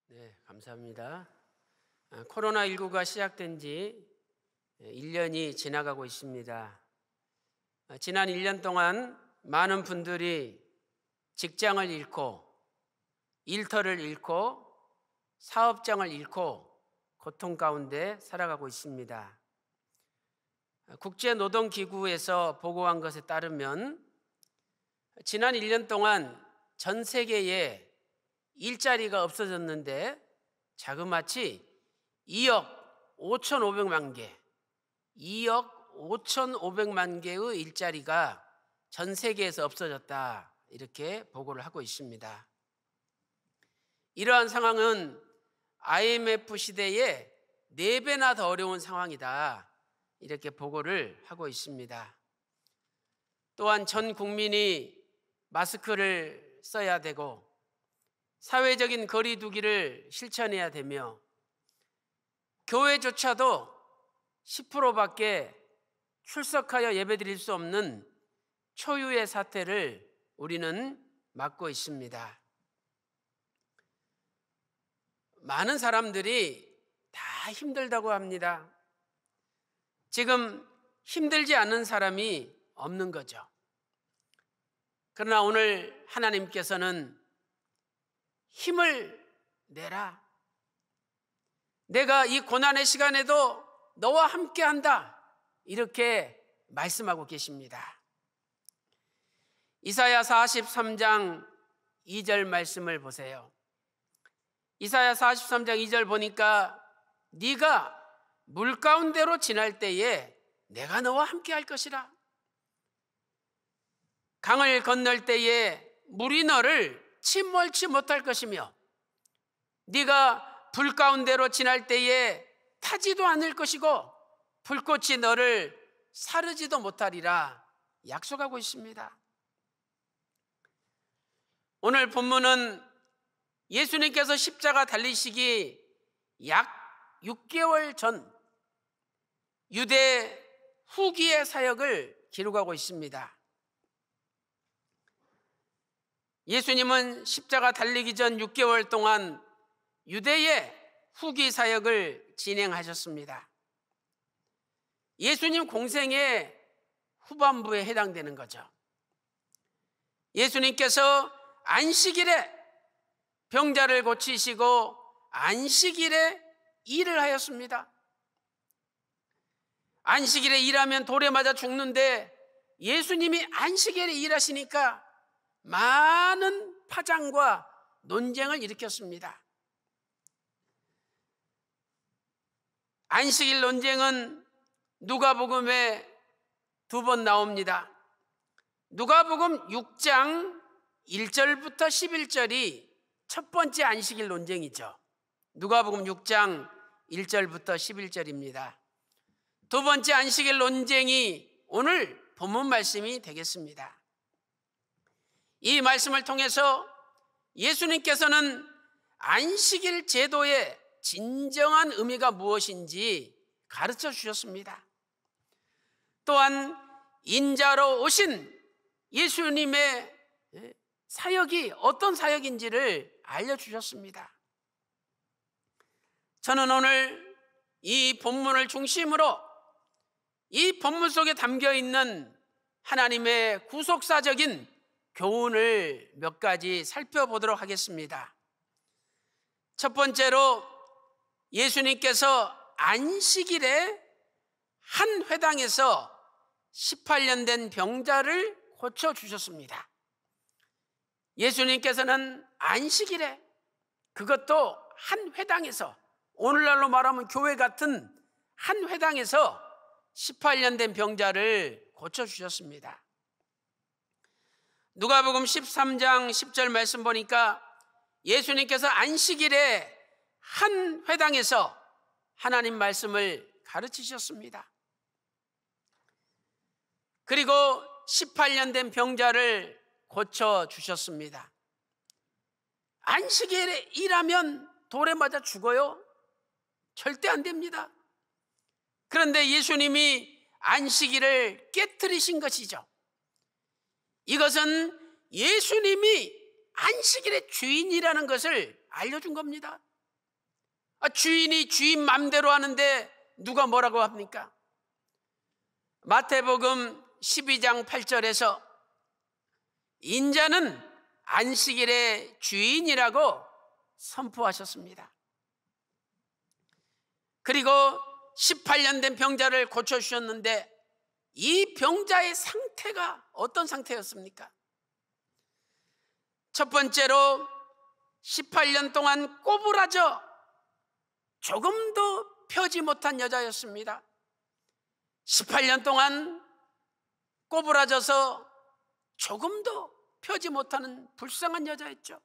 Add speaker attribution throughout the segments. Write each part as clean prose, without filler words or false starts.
Speaker 1: 네, 감사합니다. 코로나19가 시작된 지 1년이 지나가고 있습니다. 지난 1년 동안 많은 분들이 직장을 잃고 일터를 잃고 사업장을 잃고 고통 가운데 살아가고 있습니다. 국제노동기구에서 보고한 것에 따르면 지난 1년 동안 전 세계에 일자리가 없어졌는데 자그마치 2억 5,500만 개, 2억 5,500만 개의 일자리가 전 세계에서 없어졌다, 이렇게 보고를 하고 있습니다. 이러한 상황은 IMF 시대에 4배나 더 어려운 상황이다, 이렇게 보고를 하고 있습니다. 또한 전 국민이 마스크를 써야 되고 사회적인 거리 두기를 실천해야 되며 교회조차도 10%밖에 출석하여 예배드릴 수 없는 초유의 사태를 우리는 맞고 있습니다. 많은 사람들이 다 힘들다고 합니다. 지금 힘들지 않은 사람이 없는 거죠. 그러나 오늘 하나님께서는 힘을 내라, 내가 이 고난의 시간에도 너와 함께한다, 이렇게 말씀하고 계십니다. 이사야 43장 2절 말씀을 보세요. 이사야 43장 2절 보니까 네가 물 가운데로 지날 때에 내가 너와 함께할 것이라. 강을 건널 때에 물이 너를 침몰치 못할 것이며 네가 불 가운데로 지날 때에 타지도 않을 것이고 불꽃이 너를 사르지도 못하리라 약속하고 있습니다. 오늘 본문은 예수님께서 십자가 달리시기 약 6개월 전 유대 후기의 사역을 기록하고 있습니다. 예수님은 십자가 달리기 전 6개월 동안 유대의 후기 사역을 진행하셨습니다. 예수님 공생의 후반부에 해당되는 거죠. 예수님께서 안식일에 병자를 고치시고 안식일에 일을 하였습니다. 안식일에 일하면 돌에 맞아 죽는데 예수님이 안식일에 일하시니까 많은 파장과 논쟁을 일으켰습니다. 안식일 논쟁은 누가복음에 2번 나옵니다. 누가복음 6장 1절부터 11절이 첫 번째 안식일 논쟁이죠. 누가복음 6장 1절부터 11절입니다. 두 번째 안식일 논쟁이 오늘 본문 말씀이 되겠습니다. 이 말씀을 통해서 예수님께서는 안식일 제도의 진정한 의미가 무엇인지 가르쳐 주셨습니다. 또한 인자로 오신 예수님의 사역이 어떤 사역인지를 알려주셨습니다. 저는 오늘 이 본문을 중심으로 이 본문 속에 담겨있는 하나님의 구속사적인 교훈을 몇 가지 살펴보도록 하겠습니다. 첫 번째로 예수님께서 안식일에 한 회당에서 18년 된 병자를 고쳐주셨습니다. 예수님께서는 안식일에, 그것도 한 회당에서, 오늘날로 말하면 교회 같은 한 회당에서 18년 된 병자를 고쳐주셨습니다. 누가복음 13장 10절 말씀 보니까 예수님께서 안식일에 한 회당에서 하나님 말씀을 가르치셨습니다. 그리고 18년 된 병자를 고쳐주셨습니다. 안식일에 일하면 돌에 맞아 죽어요? 절대 안 됩니다. 그런데 예수님이 안식일을 깨트리신 것이죠. 이것은 예수님이 안식일의 주인이라는 것을 알려준 겁니다. 주인이 주인 맘대로 하는데 누가 뭐라고 합니까? 마태복음 12장 8절에서 인자는 안식일의 주인이라고 선포하셨습니다. 그리고 18년 된 병자를 고쳐주셨는데 이 병자의 상태가 어떤 상태였습니까? 첫 번째로 18년 동안 꼬부라져 조금도 펴지 못한 여자였습니다. 18년 동안 꼬부라져서 조금도 펴지 못하는 불쌍한 여자였죠.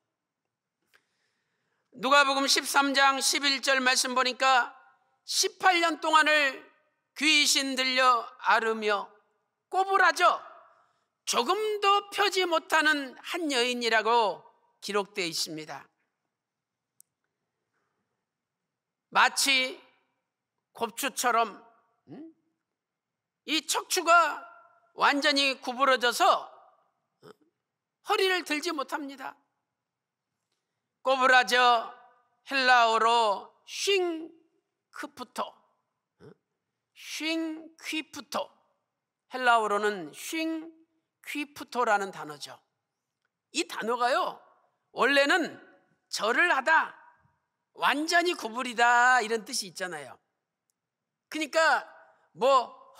Speaker 1: 누가복음 13장 11절 말씀 보니까 18년 동안을 귀신 들려 앓으며 꼬부라져 조금도 펴지 못하는 한 여인이라고 기록되어 있습니다. 마치 곱추처럼 이 척추가 완전히 구부러져서 허리를 들지 못합니다. 꼬부라져 헬라어로 쉰크푸토, 쉰퀴푸토, 헬라어로는 쉰퀴푸토라는 단어죠. 이 단어가요, 원래는 절을 하다, 완전히 구부리다 이런 뜻이 있잖아요. 그러니까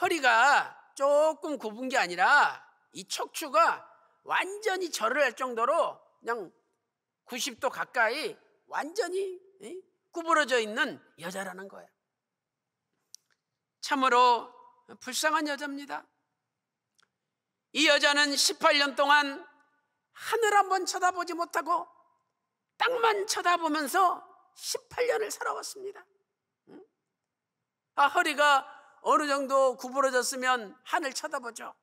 Speaker 1: 허리가 조금 굽은 게 아니라 이 척추가 완전히 절을 할 정도로 그냥 90도 가까이 완전히 구부러져 있는 여자라는 거예요. 참으로 불쌍한 여자입니다. 이 여자는 18년 동안 하늘 한번 쳐다보지 못하고 땅만 쳐다보면서 18년을 살아왔습니다. 허리가 어느 정도 구부러졌으면 하늘 쳐다보죠.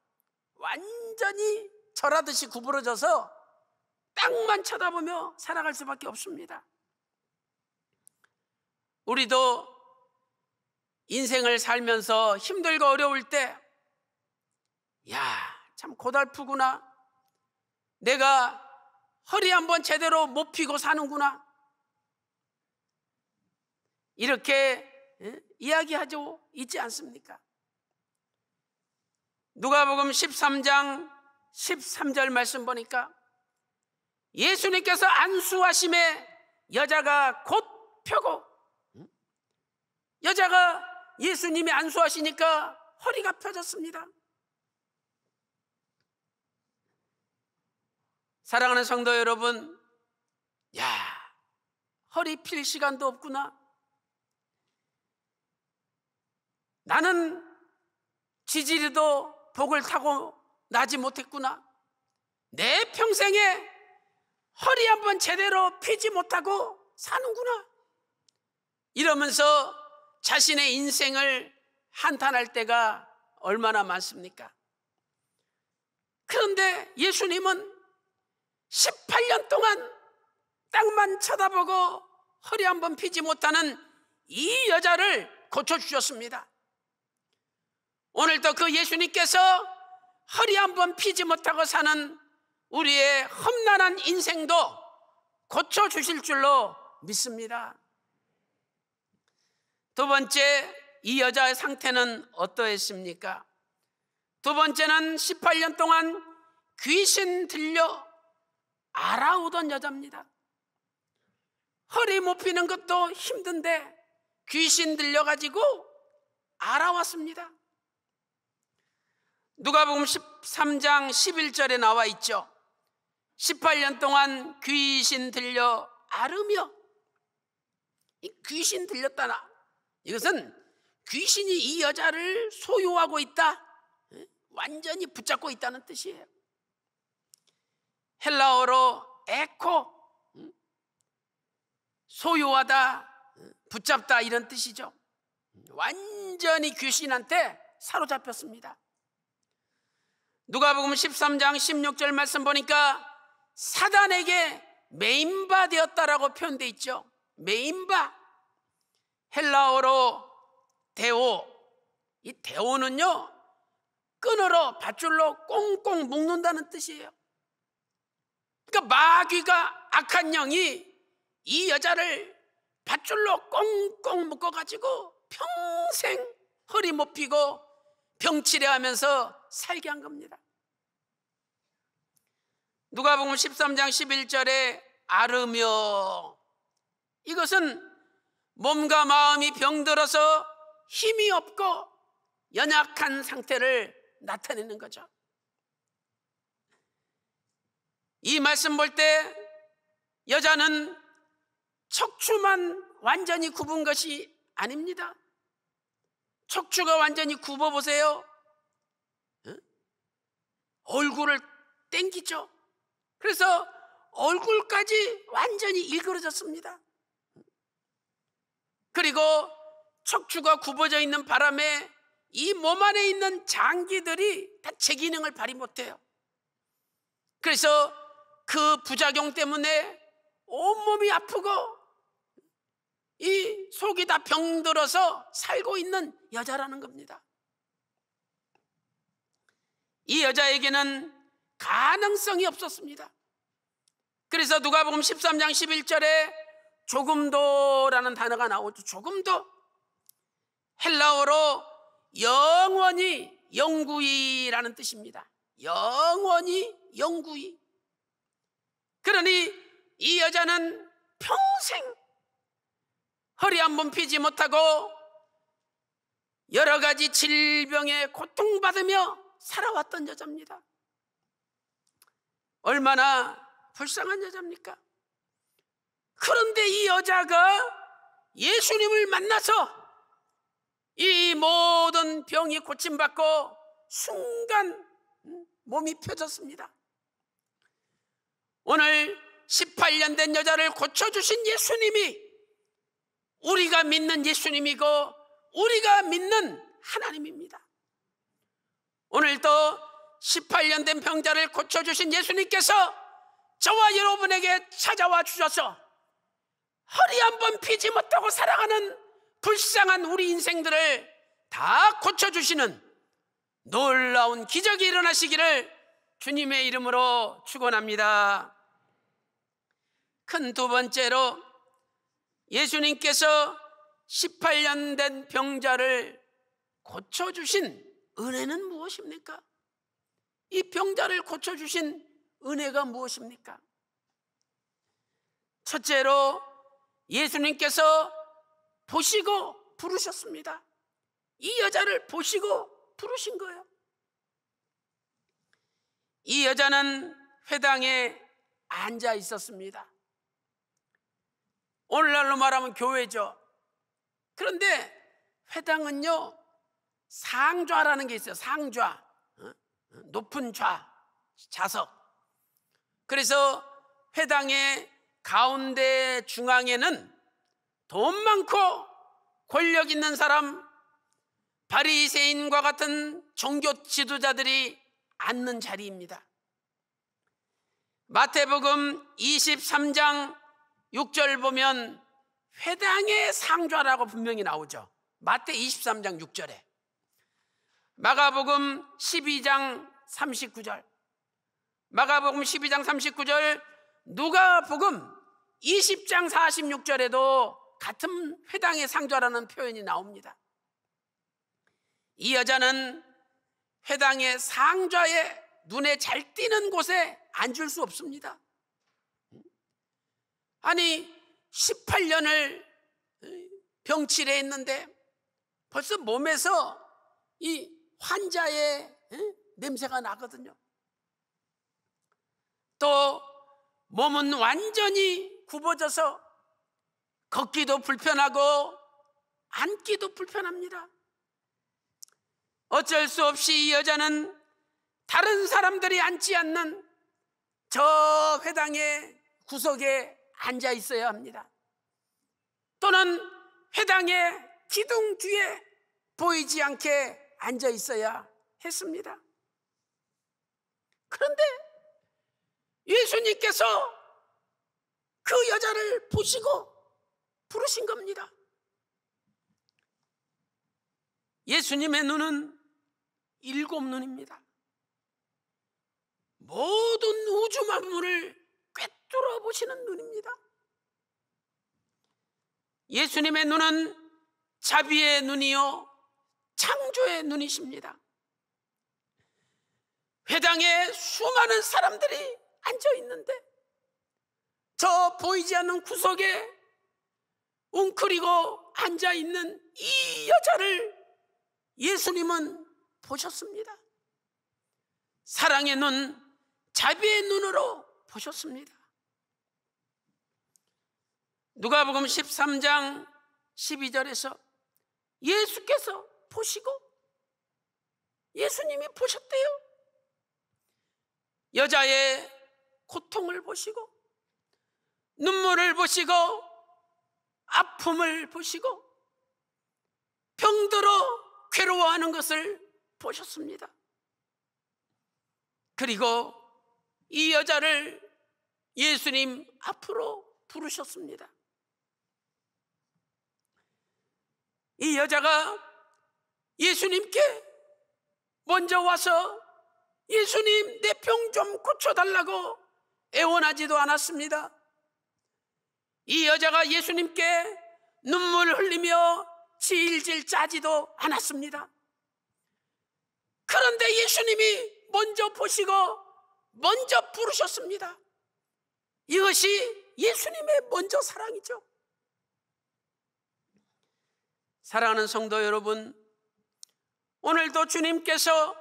Speaker 1: 완전히 절하듯이 구부러져서 땅만 쳐다보며 살아갈 수밖에 없습니다. 우리도 인생을 살면서 힘들고 어려울 때, 참 고달프구나, 내가 허리 한번 제대로 못 펴고 사는구나, 이렇게 이야기하죠. 있지 않습니까? 누가복음 13장 13절 말씀 보니까 예수님께서 안수하심에 여자가 곧 펴고, 여자가 예수님이 안수하시니까 허리가 펴졌습니다. 사랑하는 성도 여러분, 허리 필 시간도 없구나, 나는 지지리도 복을 타고 나지 못했구나, 내 평생에 허리 한번 제대로 펴지 못하고 사는구나, 이러면서 자신의 인생을 한탄할 때가 얼마나 많습니까? 그런데 예수님은 18년 동안 땅만 쳐다보고 허리 한번 펴지 못하는 이 여자를 고쳐주셨습니다. 오늘도 그 예수님께서 허리 한번 펴지 못하고 사는 우리의 험난한 인생도 고쳐주실 줄로 믿습니다. 두 번째, 이 여자의 상태는 어떠했습니까? 두 번째는 18년 동안 귀신 들려 알아오던 여자입니다. 허리 못 펴는 것도 힘든데 귀신 들려가지고 알아왔습니다. 누가복음 13장 11절에 나와 있죠. 18년 동안 귀신 들려 앓으며, 이 귀신 들렸다나, 이것은 귀신이 이 여자를 소유하고 있다, 완전히 붙잡고 있다는 뜻이에요. 헬라어로 에코, 소유하다, 붙잡다 이런 뜻이죠. 완전히 귀신한테 사로잡혔습니다. 누가복음 13장 16절 말씀 보니까 사단에게 메인바 되었다라고 표현되어 있죠. 메인바, 헬라어로 데오, 이 데오는요, 끈으로 밧줄로 꽁꽁 묶는다는 뜻이에요. 그러니까 마귀가, 악한 영이 이 여자를 밧줄로 꽁꽁 묶어가지고 평생 허리 못 펴고 병치레하면서 살게 한 겁니다. 누가복음 13장 11절에 앓으며, 이것은 몸과 마음이 병들어서 힘이 없고 연약한 상태를 나타내는 거죠. 이 말씀 볼 때 여자는 척추만 완전히 굽은 것이 아닙니다. 척추가 완전히 굽어 보세요. 얼굴을 땡기죠. 그래서 얼굴까지 완전히 일그러졌습니다. 그리고 척추가 굽어져 있는 바람에 이 몸 안에 있는 장기들이 다 제 기능을 발휘 못해요. 그래서 그 부작용 때문에 온몸이 아프고 이 속이 다 병들어서 살고 있는 여자라는 겁니다. 이 여자에게는 가능성이 없었습니다. 그래서 누가복음 13장 11절에 조금도라는 단어가 나오죠. 조금도, 헬라어로 영원히 영구히라는 뜻입니다. 영원히 영구히. 그러니 이 여자는 평생 허리 한 번 펴지 못하고 여러 가지 질병에 고통받으며 살아왔던 여자입니다. 얼마나 불쌍한 여자입니까? 그런데 이 여자가 예수님을 만나서 이 모든 병이 고침받고 순간 몸이 펴졌습니다. 오늘 18년 된 여자를 고쳐주신 예수님이 우리가 믿는 예수님이고 우리가 믿는 하나님입니다. 오늘도 18년 된 병자를 고쳐주신 예수님께서 저와 여러분에게 찾아와 주셔서 허리 한 번 펴지 못하고 살아가는 불쌍한 우리 인생들을 다 고쳐주시는 놀라운 기적이 일어나시기를 주님의 이름으로 축원합니다. 큰 두 번째로, 예수님께서 18년 된 병자를 고쳐주신 은혜는 무엇입니까? 이 병자를 고쳐주신 은혜가 무엇입니까? 첫째로, 예수님께서 보시고 부르셨습니다. 이 여자를 보시고 부르신 거예요. 이 여자는 회당에 앉아 있었습니다. 오늘날로 말하면 교회죠. 그런데 회당은요, 상좌라는 게 있어요. 상좌, 높은 좌석. 그래서 회당의 가운데 중앙에는 돈 많고 권력 있는 사람, 바리새인과 같은 종교 지도자들이 앉는 자리입니다. 마태복음 23장 6절 보면 회당의 상좌라고 분명히 나오죠. 마태 23장 6절에. 마가복음 12장 39절, 마가복음 12장 39절, 누가복음 20장 46절에도 같은 회당의 상좌라는 표현이 나옵니다. 이 여자는 회당의 상좌에 눈에 잘 띄는 곳에 앉을 수 없습니다. 아니 18년을 병치레 했는데 벌써 몸에서 이 환자의 냄새가 나거든요. 또 몸은 완전히 굽어져서 걷기도 불편하고 앉기도 불편합니다. 어쩔 수 없이 이 여자는 다른 사람들이 앉지 않는 저 회당의 구석에 앉아 있어야 합니다. 또는 회당의 기둥 뒤에 보이지 않게 앉아 있어야 했습니다. 그런데 예수님께서 그 여자를 보시고 부르신 겁니다. 예수님의 눈은 7눈입니다. 모든 우주 만물을 꿰뚫어 보시는 눈입니다. 예수님의 눈은 자비의 눈이요 창조의 눈이십니다. 회당에 수많은 사람들이 앉아 있는데 저 보이지 않는 구석에 웅크리고 앉아 있는 이 여자를 예수님은 보셨습니다. 사랑의 눈, 자비의 눈으로 보셨습니다. 누가복음 13장 12절에서 예수께서 보시고, 예수님이 보셨대요. 여자의 고통을 보시고 눈물을 보시고 아픔을 보시고 병들어 괴로워하는 것을 보셨습니다. 그리고 이 여자를 예수님 앞으로 부르셨습니다. 이 여자가 예수님께 먼저 와서 예수님 내 병 좀 고쳐달라고 애원하지도 않았습니다. 이 여자가 예수님께 눈물 흘리며 질질 짜지도 않았습니다. 그런데 예수님이 먼저 보시고 먼저 부르셨습니다. 이것이 예수님의 먼저 사랑이죠. 사랑하는 성도 여러분, 오늘도 주님께서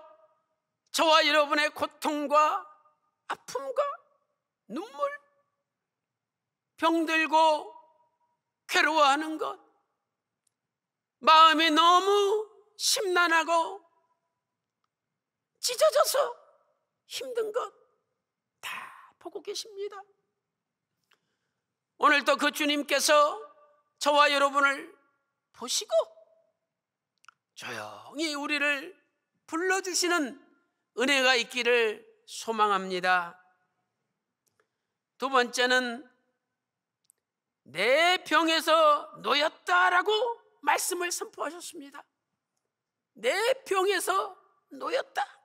Speaker 1: 저와 여러분의 고통과 아픔과 눈물, 병들고 괴로워하는 것, 마음이 너무 심란하고 찢어져서 힘든 것 다 보고 계십니다. 오늘도 그 주님께서 저와 여러분을 보시고 조용히 우리를 불러주시는 은혜가 있기를 소망합니다. 두 번째는 내 병에서 놓였다라고 말씀을 선포하셨습니다. 내 병에서 놓였다.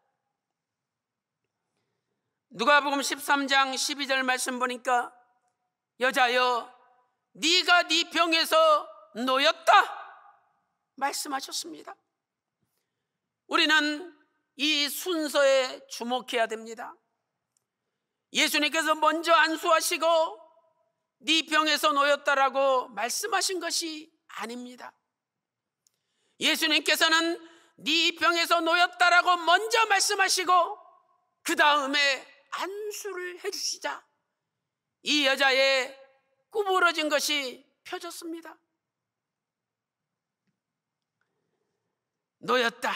Speaker 1: 누가복음 13장 12절 말씀 보니까 여자여 네가 네 병에서 놓였다 말씀하셨습니다. 우리는 이 순서에 주목해야 됩니다. 예수님께서 먼저 안수하시고 네 병에서 놓였다라고 말씀하신 것이 아닙니다. 예수님께서는 네 병에서 놓였다라고 먼저 말씀하시고 그 다음에 안수를 해주시자 이 여자의 구부러진 것이 펴졌습니다. 놓였다.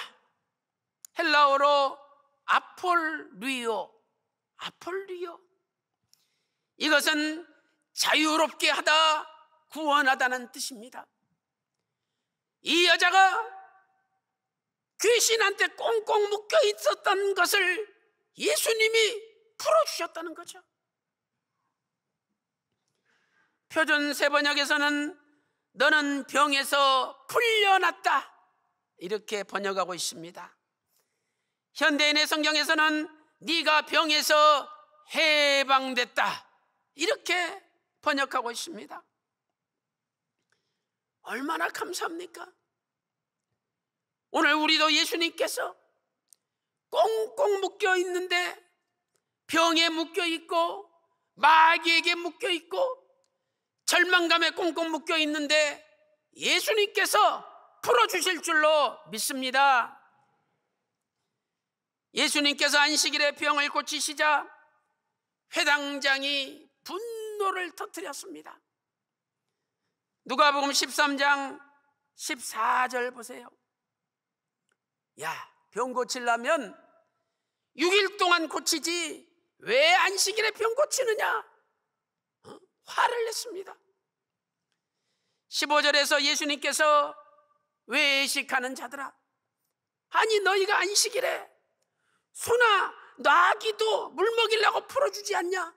Speaker 1: 헬라어로 아폴리오. 이것은 자유롭게 하다, 구원하다는 뜻입니다. 이 여자가 귀신한테 꽁꽁 묶여 있었던 것을 예수님이 풀어주셨다는 거죠. 표준 세번역에서는 너는 병에서 풀려났다 이렇게 번역하고 있습니다. 현대인의 성경에서는 네가 병에서 해방됐다 이렇게 번역하고 있습니다. 얼마나 감사합니까? 오늘 우리도 예수님께서 꽁꽁 묶여 있는데, 병에 묶여 있고 마귀에게 묶여 있고 절망감에 꽁꽁 묶여 있는데 예수님께서 풀어주실 줄로 믿습니다. 예수님께서 안식일에 병을 고치시자 회당장이 분노를 터뜨렸습니다. 누가복음 13장 14절 보세요. 야, 병 고치려면 6일 동안 고치지 왜 안식일에 병 고치느냐? 화를 냈습니다. 15절에서 예수님께서 외식하는 자들아, 아니 너희가 안식일에 소나 나귀도 물 먹이려고 풀어주지 않냐?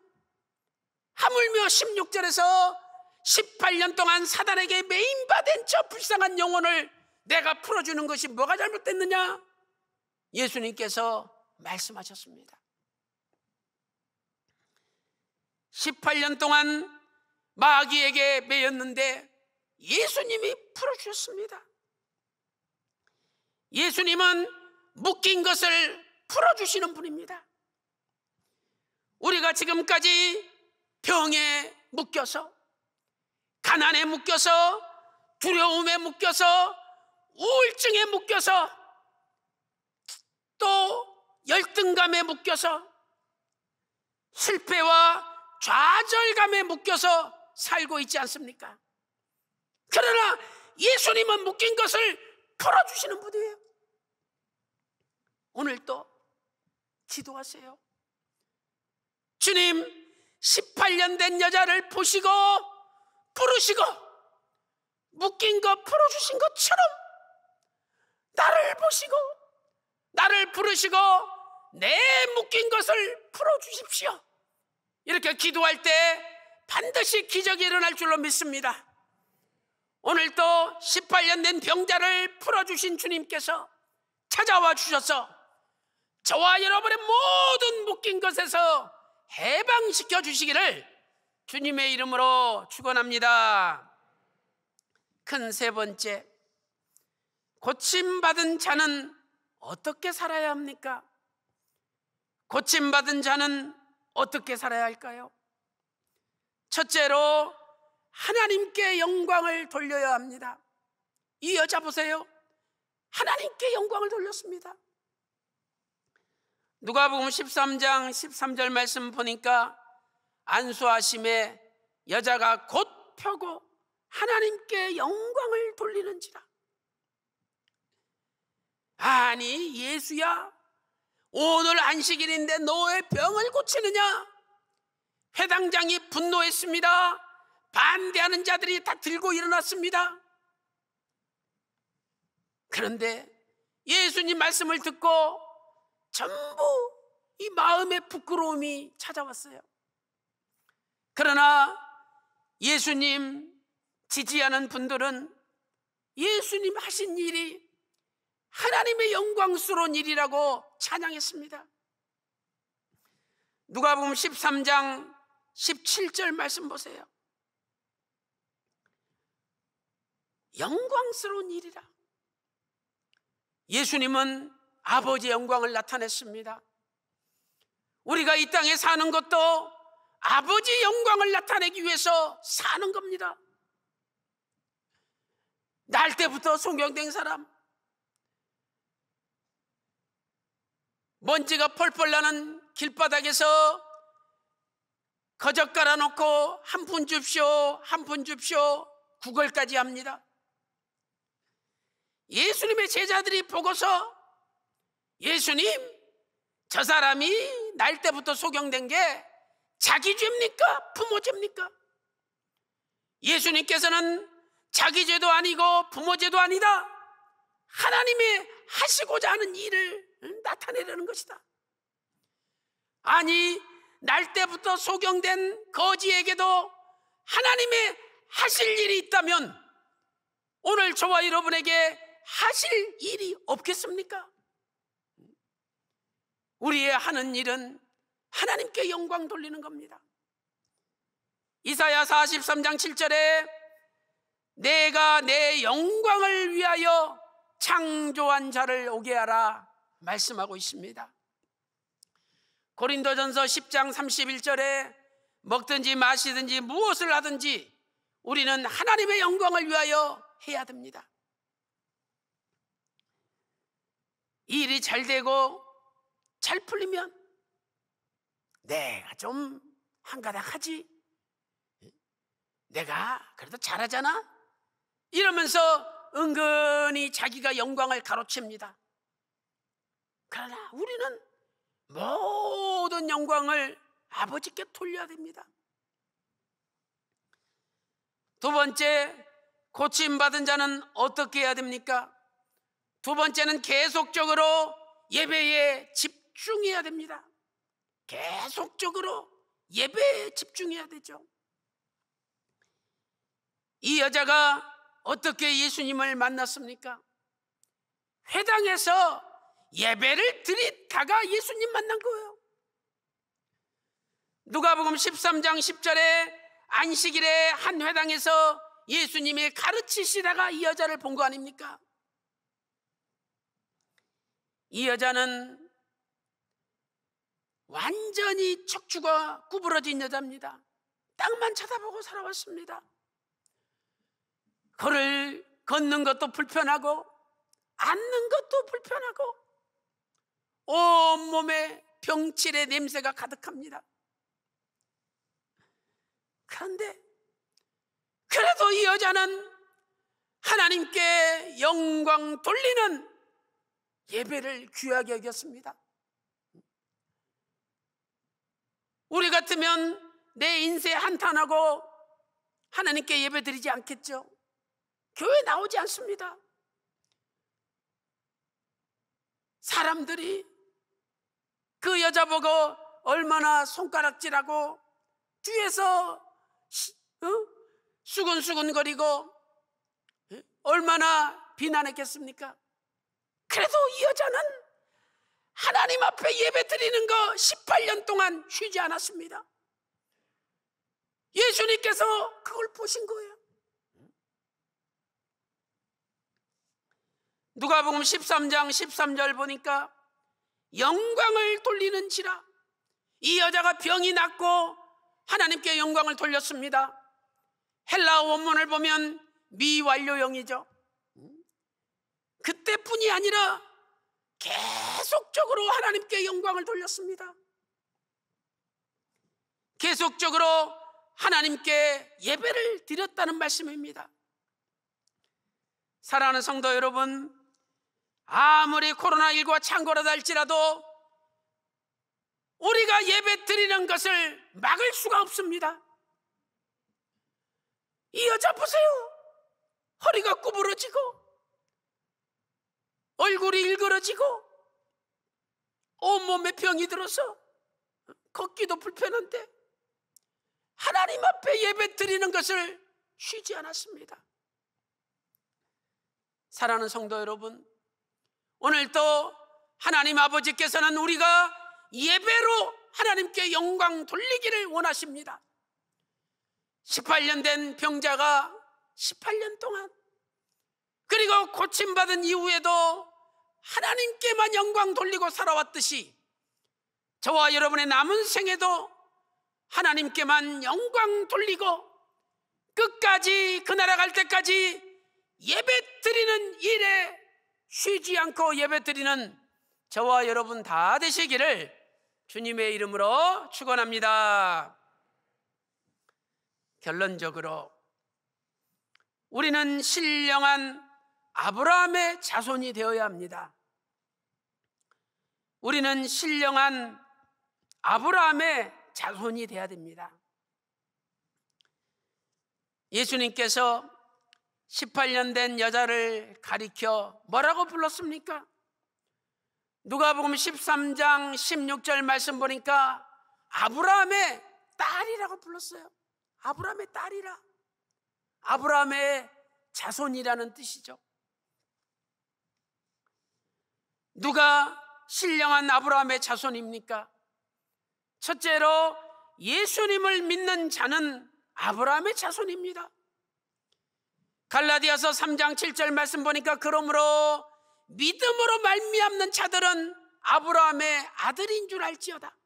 Speaker 1: 하물며 16절에서 18년 동안 사단에게 매인받은 저 불쌍한 영혼을 내가 풀어주는 것이 뭐가 잘못됐느냐? 예수님께서 말씀하셨습니다. 18년 동안 마귀에게 매였는데 예수님이 풀어주셨습니다. 예수님은 묶인 것을 풀어주시는 분입니다. 우리가 지금까지 병에 묶여서, 가난에 묶여서, 두려움에 묶여서, 우울증에 묶여서, 또 열등감에 묶여서, 실패와 좌절감에 묶여서 살고 있지 않습니까? 그러나 예수님은 묶인 것을 풀어주시는 분이에요. 오늘 또 기도하세요. 주님, 18년 된 여자를 보시고 부르시고 묶인 거 풀어주신 것처럼 나를 보시고 나를 부르시고 내 묶인 것을 풀어주십시오. 이렇게 기도할 때 반드시 기적이 일어날 줄로 믿습니다. 오늘도 18년 된 병자를 풀어주신 주님께서 찾아와 주셔서 저와 여러분의 모든 묶인 것에서 해방시켜 주시기를 주님의 이름으로 축원합니다. 큰 세 번째, 고침받은 자는 어떻게 살아야 합니까? 고침받은 자는 어떻게 살아야 할까요? 첫째로 하나님께 영광을 돌려야 합니다. 이 여자 보세요. 하나님께 영광을 돌렸습니다. 누가복음 13장 13절 말씀 보니까 안수하심에 여자가 곧 펴고 하나님께 영광을 돌리는지라. 아니 예수야, 오늘 안식일인데 너의 병을 고치느냐? 회당장이 분노했습니다. 반대하는 자들이 다 들고 일어났습니다. 그런데 예수님 말씀을 듣고 전부 이 마음의 부끄러움이 찾아왔어요. 그러나 예수님 지지하는 분들은 예수님 하신 일이 하나님의 영광스러운 일이라고 찬양했습니다. 누가복음 13장 17절 말씀 보세요. 영광스러운 일이라. 예수님은 아버지의 영광을 나타냈습니다. 우리가 이 땅에 사는 것도 아버지의 영광을 나타내기 위해서 사는 겁니다. 날 때부터 소경된 사람, 먼지가 펄펄 나는 길바닥에서 거적 깔아놓고 한 푼 줍쇼, 한 푼 줍쇼 구걸까지 합니다. 예수님의 제자들이 보고서 예수님, 저 사람이 날 때부터 소경된 게 자기 죄입니까? 부모 죄입니까? 예수님께서는 자기 죄도 아니고 부모 죄도 아니다. 하나님의 하시고자 하는 일을 나타내려는 것이다. 아니, 날 때부터 소경된 거지에게도 하나님의 하실 일이 있다면 오늘 저와 여러분에게 하실 일이 없겠습니까? 우리의 하는 일은 하나님께 영광 돌리는 겁니다. 이사야 43장 7절에 내가 내 영광을 위하여 창조한 자를 오게 하라 말씀하고 있습니다. 고린도전서 10장 31절에 먹든지 마시든지 무엇을 하든지 우리는 하나님의 영광을 위하여 해야 됩니다. 이 일이 잘 되고 잘 풀리면 내가 좀 한가닥 하지, 내가 그래도 잘하잖아 이러면서 은근히 자기가 영광을 가로챕니다. 그러나 우리는 모든 영광을 아버지께 돌려야 됩니다. 두 번째, 고침받은 자는 어떻게 해야 됩니까? 두 번째는 계속적으로 예배에 집중해야 됩니다. 계속적으로 예배에 집중해야 되죠. 이 여자가 어떻게 예수님을 만났습니까? 회당에서 예배를 드리다가 예수님 만난 거예요. 누가복음 13장 10절에 안식일에 한 회당에서 예수님이 가르치시다가 이 여자를 본 거 아닙니까? 이 여자는 완전히 척추가 구부러진 여자입니다. 땅만 쳐다보고 살아왔습니다. 걷는 것도 불편하고 앉는 것도 불편하고 온몸에 병칠의 냄새가 가득합니다. 그런데 그래도 이 여자는 하나님께 영광 돌리는 예배를 귀하게 여겼습니다. 우리 같으면 내 인생 한탄하고 하나님께 예배 드리지 않겠죠? 교회 나오지 않습니다. 사람들이 그 여자 보고 얼마나 손가락질하고 뒤에서 수근수근거리고 얼마나 비난했겠습니까? 그래도 이 여자는 하나님 앞에 예배 드리는 거 18년 동안 쉬지 않았습니다. 예수님께서 그걸 보신 거예요. 누가복음 13장 13절 보니까 영광을 돌리는지라, 이 여자가 병이 낫고 하나님께 영광을 돌렸습니다. 헬라어 원문을 보면 미완료형이죠. 그때뿐이 아니라 계속적으로 하나님께 영광을 돌렸습니다. 계속적으로 하나님께 예배를 드렸다는 말씀입니다. 사랑하는 성도 여러분, 아무리 코로나19가 창궐하다 할지라도 우리가 예배 드리는 것을 막을 수가 없습니다. 이 여자 보세요. 허리가 구부러지고 얼굴이 일그러지고 온몸에 병이 들어서 걷기도 불편한데 하나님 앞에 예배 드리는 것을 쉬지 않았습니다. 사랑하는 성도 여러분, 오늘도 하나님 아버지께서는 우리가 예배로 하나님께 영광 돌리기를 원하십니다. 18년 된 병자가 18년 동안, 그리고 고침받은 이후에도 하나님께만 영광 돌리고 살아왔듯이 저와 여러분의 남은 생에도 하나님께만 영광 돌리고 끝까지 그 나라 갈 때까지 예배 드리는 일에 쉬지 않고 예배 드리는 저와 여러분 다 되시기를 주님의 이름으로 축원합니다. 결론적으로 우리는 신령한 아브라함의 자손이 되어야 합니다. 우리는 신령한 아브라함의 자손이 되어야 됩니다. 예수님께서 18년 된 여자를 가리켜 뭐라고 불렀습니까? 누가복음 13장 16절 말씀 보니까 아브라함의 딸이라고 불렀어요. 아브라함의 딸이라. 아브라함의 자손이라는 뜻이죠. 누가 신령한 아브라함의 자손입니까? 첫째로 예수님을 믿는 자는 아브라함의 자손입니다. 갈라디아서 3장 7절 말씀 보니까 그러므로 믿음으로 말미암는 자들은 아브라함의 아들인 줄 알지어다.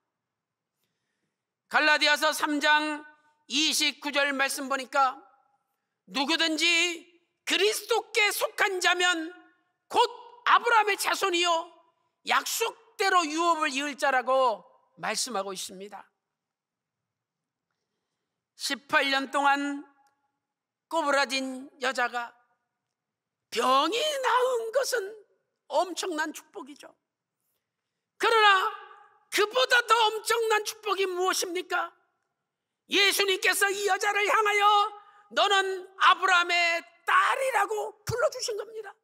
Speaker 1: 갈라디아서 3장 29절 말씀 보니까 누구든지 그리스도께 속한 자면 곧 아브라함의 자손이요 약속대로 유업을 이을 자라고 말씀하고 있습니다. 18년 동안 꼬부라진 여자가 병이 나은 것은 엄청난 축복이죠. 그러나 그보다 더 엄청난 축복이 무엇입니까? 예수님께서 이 여자를 향하여 너는 아브라함의 딸이라고 불러주신 겁니다.